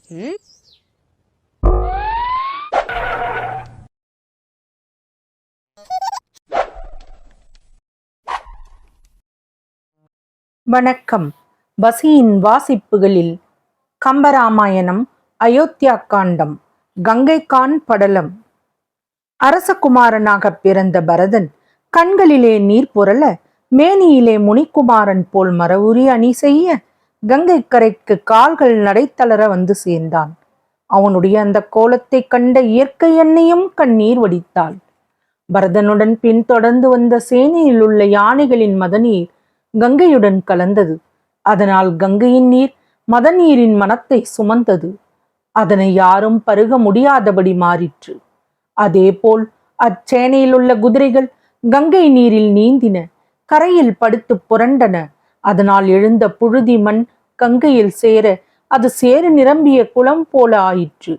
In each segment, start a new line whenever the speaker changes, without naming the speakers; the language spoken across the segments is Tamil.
வணக்கம். பசியின் வாசிப்புகளில் கம்பராமாயணம், அயோத்தியா காண்டம், கங்கைகான் படலம். அரசகுமாரனாக பிறந்த பரதன் கண்களிலே நீர் புரள, மேனியிலே முனிக்குமாரன் போல் மரவுரி அணி செய்ய, கங்கை கரைக்கு கால்கள் நடைத்தளர வந்து சேர்ந்தான். அவனுடைய அந்த கோலத்தை கண்ட இயற்கை எண்ணையும் கண்ணீர் வடித்தாள். பரதனுடன் பின்தொடர்ந்து வந்த சேனையில் உள்ள யானைகளின் மதநீர் கங்கையுடன் கலந்தது. அதனால் கங்கையின் நீர் மதநீரின் மனத்தை சுமந்தது. அதனை யாரும் பருக முடியாதபடி மாறிற்று. அதேபோல் அச்சேனையில் உள்ள குதிரைகள் கங்கை நீரில் நீந்தின, கரையில் படுத்து புரண்டன. அதனால் எழுந்த புழுதி மண் கங்கையில் சேர அது சேறு நிரம்பிய குளம் போல ஆயிற்று.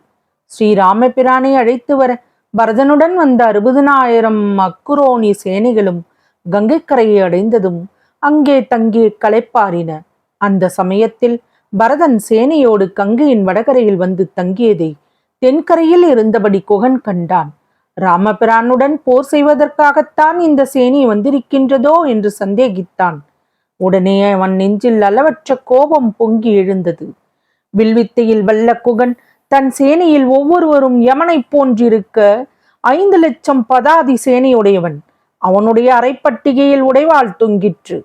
ஸ்ரீராமபிரானை அழைத்து வர பரதனுடன் வந்த 60,000 அக்குரோனி சேனைகளும் கங்கை கரையை அடைந்ததும் அங்கே தங்கிய களைப்பாரின. அந்த சமயத்தில் பரதன் சேனையோடு கங்கையின் வடகரையில் வந்து தங்கியதை தென்கரையில் இருந்தபடி குகன் கண்டான். ராமபிரானுடன் போர் செய்வதற்காகத்தான் இந்த சேனை வந்திருக்கின்றதோ என்று சந்தேகித்தான். உடனே அவன் நெஞ்சில் அளவற்ற கோபம் பொங்கி எழுந்தது. வில்வித்தையில் வல்ல குகன் தன் சேனையில் ஒவ்வொருவரும் யமனை போன்றிருக்க 5 லட்சம் பதாதி சேனையுடையவன். அவனுடைய அரைப்பட்டிகையில் உடைவாள் தொங்கிற்று.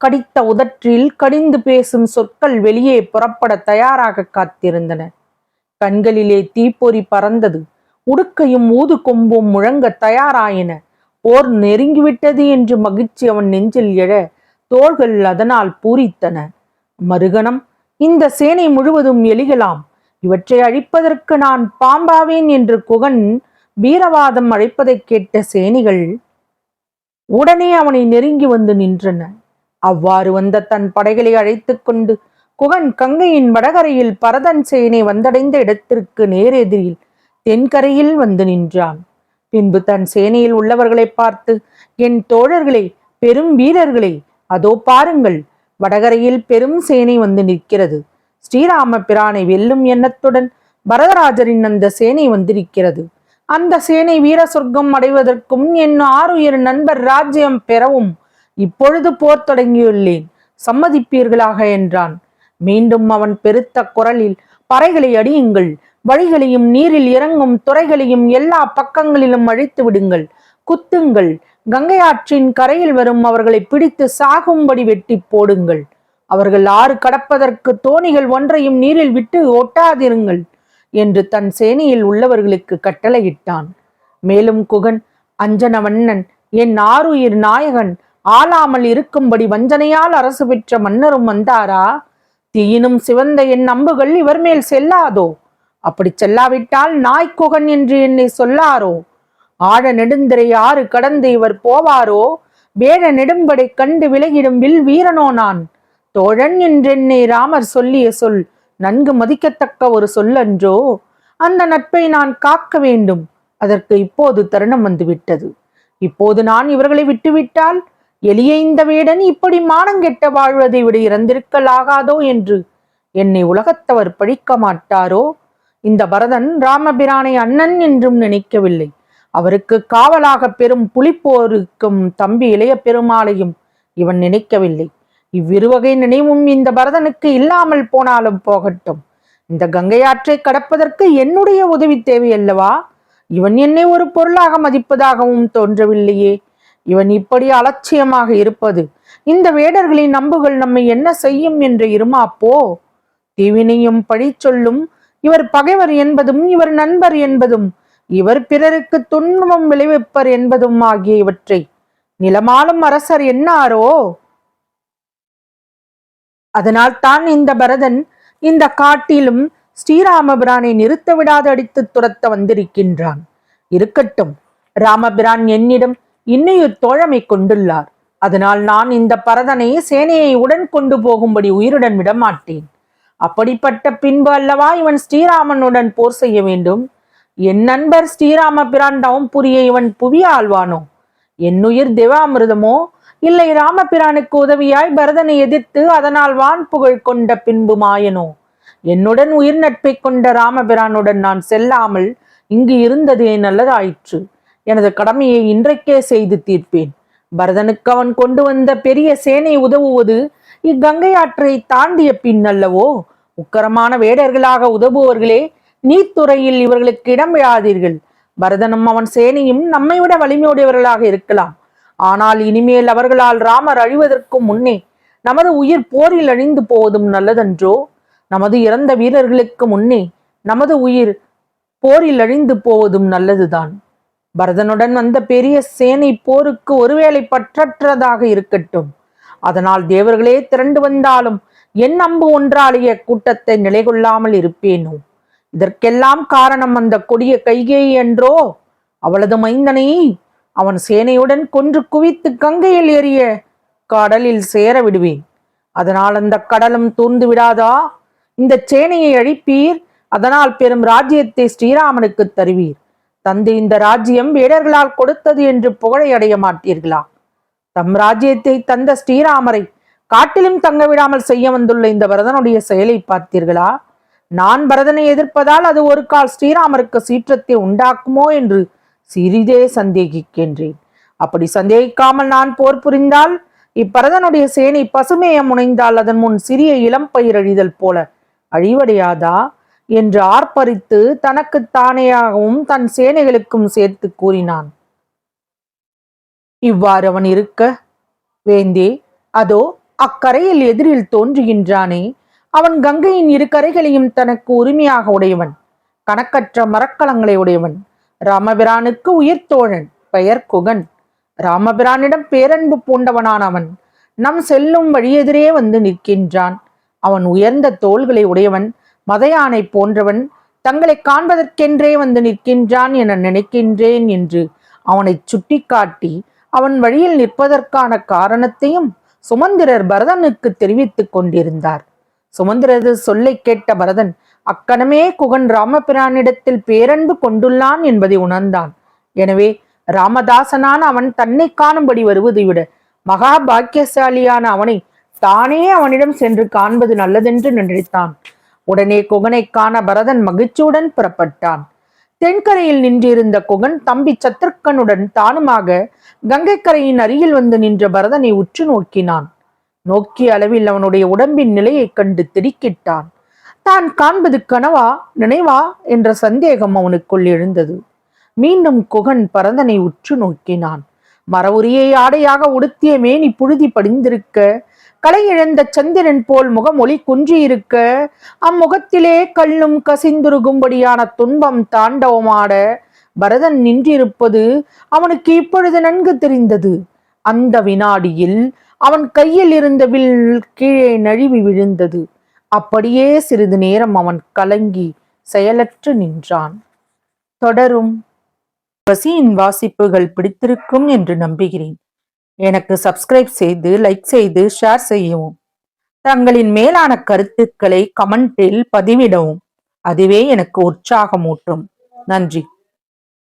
கடித்த உதற்றில் கடிந்து பேசும் சொற்கள் வெளியே புறப்பட தயாராக காத்திருந்தன. கண்களிலே தீப்பொறி பறந்தது. உடுக்கையும் ஊது கொம்பும் முழங்க தயாராயின. போர் நெருங்கிவிட்டது என்று மகிழ்ச்சி அவன் நெஞ்சில் எழ தோள்கள் அதனால் பூரித்தன. மறுகணம் இந்த சேனை முழுவதும் எலிகளாம், இவற்றை அழிப்பதற்கு நான் பாம்பாவேன் என்று குகன் வீரவாதம் அழைப்பதை கேட்ட சேனைகள் உடனே அவனை நெருங்கி வந்து நின்றன. அவ்வாறு வந்த தன் படைகளை அழைத்து கொண்டு குகன் கங்கையின் வடகரையில் பரதன் சேனை வந்தடைந்த இடத்திற்கு நேரெதிரில் தென்கரையில் வந்து நின்றான். பின்பு தன் சேனையில் உள்ளவர்களை பார்த்து, என் தோழர்களே, பெரும் வீரர்களே, அதோ பாருங்கள், வடகரையில் பெரும் சேனை வந்து நிற்கிறது. ஸ்ரீராம பிரானை வெல்லும் எண்ணத்துடன் பரதராஜரின் அந்த சேனை வந்திருக்கிறது. அந்த சேனை வீர சொர்க்கம் அடைவதற்கும் என் 6 நண்பர் ராஜ்யம் பெறவும் இப்பொழுது போர் தொடங்கியுள்ளேன், சம்மதிப்பீர்களாக என்றான். மீண்டும் அவன் பெருத்த குரலில், பறைகளை அடியுங்கள், வழிகளையும் நீரில் இறங்கும் துறைகளையும் எல்லா பக்கங்களிலும் அழித்து விடுங்கள், குத்துங்கள், கங்கை ஆற்றின் கரையில் வரும் அவர்களை பிடித்து சாகும்படி வெட்டி போடுங்கள், அவர்கள் ஆறு கடப்பதற்கு தோணிகள் ஒன்றையும் நீரில் விட்டு ஒட்டாதிருங்கள் என்று தன் சேனையில் உள்ளவர்களுக்கு கட்டளையிட்டான். மேலும் குகன், அஞ்சனவண்ணன், என் 6 நாயகன் ஆளாமல் இருக்கும்படி வஞ்சனையால் அரசு பெற்ற மன்னரும் வந்தாரா? தீயினும் சிவந்த என் அம்புகள் இவர் மேல் செல்லாதோ? அப்படி செல்லாவிட்டால் நாய்க்குகன் என்று என்னை சொல்லாரோ? ஆழ நெடுந்தரை 6 கடந்து இவர் போவாரோ? வேட நெடும்படை கண்டு விலகிடும் வில் வீரனோ நான்? தோழன் என்றென்னை ராமர் சொல்லிய சொல் நன்கு மதிக்கத்தக்க ஒரு சொல்லன்றோ? அந்த நட்பை நான் காக்க வேண்டும். அதற்கு இப்போது தருணம் வந்துவிட்டது. இப்போது நான் இவர்களை விட்டுவிட்டால் எளிய இந்த வேடன் இப்படி மானங்கெட்ட வாழ்வதை விட இறந்திருக்கலாகாதோ என்று என்னை உலகத்தவர் பழிக்க மாட்டாரோ? இந்த பரதன் ராமபிரானை அண்ணன் என்றும் நினைக்கவில்லை. அவருக்கு காவலாக பெரும் புலிப்போருக்கும் தம்பி இளைய பெருமாளையும் இவன் நினைக்கவில்லை. இவ்விருவகை நினைவும் இந்த பரதனுக்கு இல்லாமல் போனாலும் போகட்டும். இந்த கங்கையாற்றை கடப்பதற்கு என்னுடைய உதவி தேவையல்லவா? இவன் என்னை ஒரு பொருளாக மதிப்பதாகவும் தோன்றவில்லையே. இவன் இப்படி அலட்சியமாக இருப்பது இந்த வேடர்களின் அம்புகள் நம்மை என்ன செய்யும் என்ற இருமாப்போ? தீவினையும் பழி சொல்லும் இவர் பகைவர் என்பதும் இவர் நண்பர் என்பதும் இவர் பிறருக்கு துன்பம் விளைவிப்பர் என்பதும் ஆகிய இவற்றை நிலமாலும் அரசர் என்னாரோ? அதனால் தான் இந்த பரதன் இந்த காட்டிலும் ஸ்ரீராமபிரானை நிறுத்த விடாது அடித்து துரத்த வந்திருக்கின்றான். இருக்கட்டும், ராமபிரான் என்னிடம் இன்னுயிர் தோழமை கொண்டுள்ளார். அதனால் நான் இந்த பரதனை சேனையை உடன் கொண்டு போகும்படி உயிருடன் விடமாட்டேன். அப்படிப்பட்ட பின்பு அல்லவா இவன் ஸ்ரீராமனுடன் போர் செய்ய வேண்டும். என் நண்பர் ஸ்ரீராம பிரான் தவம் புரிய இவன் புவி ஆழ்வானோ? என்னுயிர் தேவாமிர்தமோ? இல்லை ராமபிரானுக்கு உதவியாய் பரதனை எதிர்த்து அதனால் வான் புகழ் கொண்ட பின்பு மாயனோ? என்னுடன் உயிர் நட்பை கொண்ட ராமபிரானுடன் நான் செல்லாமல் இங்கு இருந்ததே நல்லதாயிற்று. எனது கடமையை இன்றைக்கே செய்து தீர்ப்பேன். பரதனுக்கு அவன் கொண்டு வந்த பெரிய சேனை உதவுவது இக்கங்கை ஆற்றை தாண்டிய பின் அல்லவோ? உக்கரமான வேடர்களாக உதவுபவர்களே, நீர்த்துறையில் இவர்களுக்கு இடம் விழாதீர்கள். பரதனும் அவன் சேனையும் நம்மை விட வலிமையுடையவர்களாக இருக்கலாம். ஆனால் இனிமேல் அவர்களால் ராமர் அழிவதற்கு முன்னே நமது உயிர் போரில் அழிந்து போவதும் நல்லதன்றோ? நமது இறந்த வீரர்களுக்கு முன்னே நமது உயிர் போரில் அழிந்து போவதும் நல்லதுதான். பரதனுடன் வந்த பெரிய சேனை போருக்கு ஒருவேளை பற்றற்றதாக இருக்கட்டும். அதனால் தேவர்களே திரண்டு வந்தாலும் என் அம்பு ஒன்றாலேய கூட்டத்தை நிலைகொள்ளாமல் இருப்பேனோ? இதற்கெல்லாம் காரணம் அந்த கொடிய கைகேயி என்றோ? அவளது மைந்தனை அவன் சேனையுடன் கொன்று குவித்து கங்கையில் ஏறிய கடலில் சேர விடுவேன். அதனால் அந்த கடலும் தூர்ந்து விடாதா? இந்த சேனையை அழிப்பீர், அதனால் பெரும் ராஜ்யத்தை ஸ்ரீராமனுக்கு தருவீர். தந்தை இந்த ராஜ்யம் வேடர்களால் கொடுத்தது என்று புகழை அடைய மாட்டீர்களா? தம் ராஜ்யத்தை தந்த ஸ்ரீராமரை காட்டிலும் தங்க விடாமல் செய்ய வந்துள்ள இந்த பரதனுடைய செயலை பார்த்தீர்களா? நான் பரதனை எதிர்ப்பதால் அது ஒரு கால் ஸ்ரீராமருக்கு சீற்றத்தை உண்டாக்குமோ என்று சிறிதே சந்தேகிக்கின்றேன். அப்படி சந்தேகிக்காமல் நான் போர் புரிந்தால், இப்பரதனுடைய சேனை பசுமைய முனைந்தால் அதன் முன் சிறிய இளம் பயிர் அழிதல் போல அழிவடையாதா என்று ஆர்ப்பரித்து தனக்கு தானேயாகவும் தன் சேனைகளுக்கும் சேர்த்து கூறினான். இவ்வாறு அவன் இருக்க, வேந்தே, அதோ அக்கரையில் எதிரில் தோன்றுகின்றானே, அவன் கங்கையின் இரு கரைகளையும் தனக்கு உரிமையாக உடையவன், கணக்கற்ற மரக்கலங்களை உடையவன், ராமபிரானுக்கு உயிர் தோழன், பெயர் குகன். ராமபிரானிடம் பேரன்பு பூண்டவனான் அவன். நம் செல்லும் வழியெதிரே வந்து நிற்கின்றான். அவன் உயர்ந்த தோள்களை உடையவன், மதையானை போன்றவன், தங்களை காண்பதற்கென்றே வந்து நிற்கின்றான் என நினைக்கின்றேன் என்று அவனை சுட்டி காட்டி அவன் வழியில் நிற்பதற்கான காரணத்தையும் சுமந்திரர் பரதனுக்கு தெரிவித்துக் கொண்டிருந்தார். சுமந்திரது சொல்லை கேட்ட பரதன் அக்கணமே குகன் ராமபிரானிடத்தில் பேரன்பு கொண்டுள்ளான் என்பதை உணர்ந்தான். எனவே ராமதாசனான அவன் தன்னை காணும்படி வருவதை விட மகா பாக்கியசாலியான அவனை தானே அவனிடம் சென்று காண்பது நல்லதென்று நினைத்தான். உடனே குகனை காண பரதன் மகிழ்ச்சியுடன் புறப்பட்டான். தென்கரையில் நின்றிருந்த குகன் தம்பி சத்ருக்கனுடன் தானுமாக கங்கை கரையின் அருகில் வந்து நின்ற பரதனை உற்று நோக்கினான். நோக்கிய அளவில் அவனுடைய உடம்பின் நிலையை கண்டு திடுக்கிட்டான். தான் காண்பது கனவா நினைவா என்ற சந்தேகம் அவனுக்குள் எழுந்தது. மீண்டும் குகன் பரதனை உற்று நோக்கினான். மரவுரியை ஆடையாக உடுத்திய மேனி புழுதி படிந்திருக்க, களை இழந்த சந்திரன் போல் முகம் ஒளி குன்றியிருக்க, அம்முகத்திலே கல்லும் கசிந்துருகும்படியான துன்பம் தாண்டவமாட பரதன் நின்றிருப்பது அவனுக்கு இப்பொழுது நன்கு தெரிந்தது. அந்த வினாடியில் அவன் கையில் இருந்த வில் கீழே நழுவி விழுந்தது. அப்படியே சிறிது நேரம் அவன் கலங்கி செயலற்று நின்றான். தொடரும். பசியின் வாசிப்புகள் பிடித்திருக்கும் என்று நம்புகிறேன். எனக்கு சப்ஸ்கிரைப் செய்து, லைக் செய்து, ஷேர் செய்யவும். தங்களின் மேலான கருத்துக்களை கமெண்டில் பதிவிடவும். அதுவே எனக்கு உற்சாகமூட்டும். நன்றி.